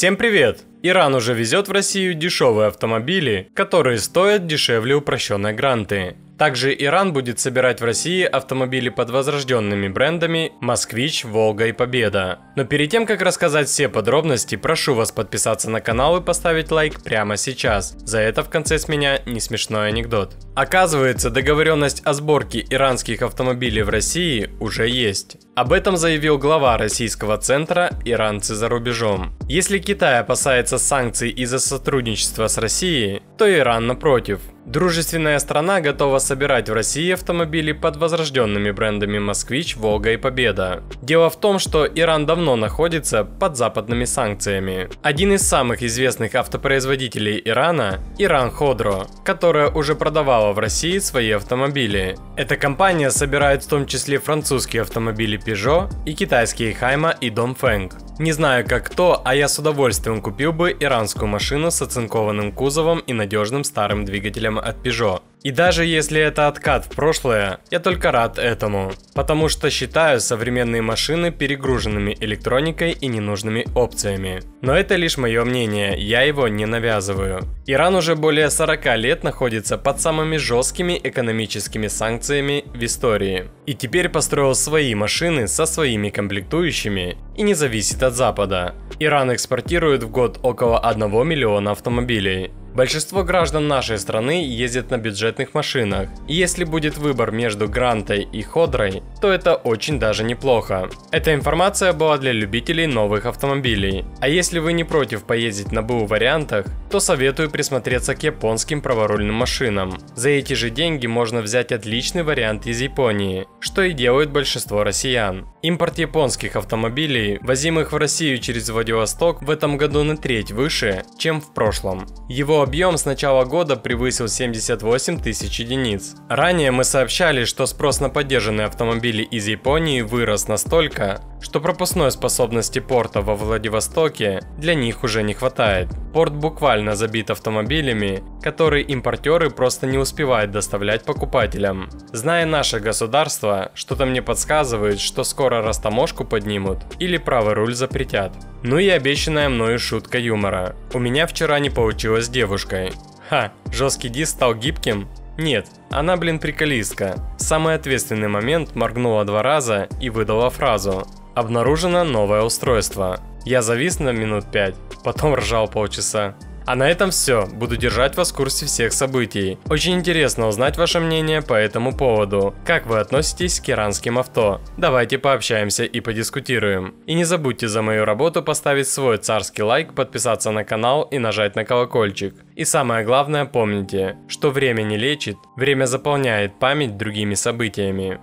Всем привет! Иран уже везет в Россию дешевые автомобили, которые стоят дешевле упрощенной гранты. Также Иран будет собирать в России автомобили под возрожденными брендами «Москвич», «Волга» и «Победа». Но перед тем, как рассказать все подробности, прошу вас подписаться на канал и поставить лайк прямо сейчас. За это в конце с меня не смешной анекдот. Оказывается, договоренность о сборке иранских автомобилей в России уже есть. Об этом заявил глава российского центра «Иранцы за рубежом». Если Китай опасается санкций из-за сотрудничества с Россией, то Иран напротив. Дружественная страна готова собирать в России автомобили под возрожденными брендами «Москвич», «Волга» и «Победа». Дело в том, что Иран давно находится под западными санкциями. Один из самых известных автопроизводителей Ирана – Иран Ходро, которая уже продавала в России свои автомобили. Эта компания собирает в том числе французские автомобили Peugeot и китайские Хайма и Dongfeng. Не знаю как кто, а я с удовольствием купил бы иранскую машину с оцинкованным кузовом и надежным старым двигателем от Peugeot. И даже если это откат в прошлое, я только рад этому, потому что считаю современные машины перегруженными электроникой и ненужными опциями. Но это лишь мое мнение, я его не навязываю. Иран уже более 40 лет находится под самыми жесткими экономическими санкциями в истории. И теперь построил свои машины со своими комплектующими и не зависит от Запада. Иран экспортирует в год около 1 миллиона автомобилей. Большинство граждан нашей страны ездят на бюджетных машинах, и если будет выбор между Грантой и Ходрой, то это очень даже неплохо. Эта информация была для любителей новых автомобилей. А если вы не против поездить на БУ вариантах, то советую присмотреться к японским праворульным машинам. За эти же деньги можно взять отличный вариант из Японии, что и делает большинство россиян. Импорт японских автомобилей, возимых в Россию через Владивосток, в этом году на треть выше, чем в прошлом. Его объем с начала года превысил 78 тысяч единиц. Ранее мы сообщали, что спрос на поддержанные автомобили из Японии вырос настолько, что пропускной способности порта во Владивостоке для них уже не хватает. Порт буквально забит автомобилями, которые импортеры просто не успевают доставлять покупателям. Зная наше государство, что-то мне подсказывает, что скоро растаможку поднимут или правый руль запретят. Ну и обещанная мною шутка юмора. У меня вчера не получилось с девушкой. Ха, жесткий диск стал гибким? Нет, она, приколистка. В самый ответственный момент моргнула 2 раза и выдала фразу: «Обнаружено новое устройство». Я завис на минут 5, потом ржал полчаса. А на этом все, буду держать вас в курсе всех событий. Очень интересно узнать ваше мнение по этому поводу. Как вы относитесь к иранским авто? Давайте пообщаемся и подискутируем. И не забудьте за мою работу поставить свой царский лайк, подписаться на канал и нажать на колокольчик. И самое главное, помните, что время не лечит, время заполняет память другими событиями.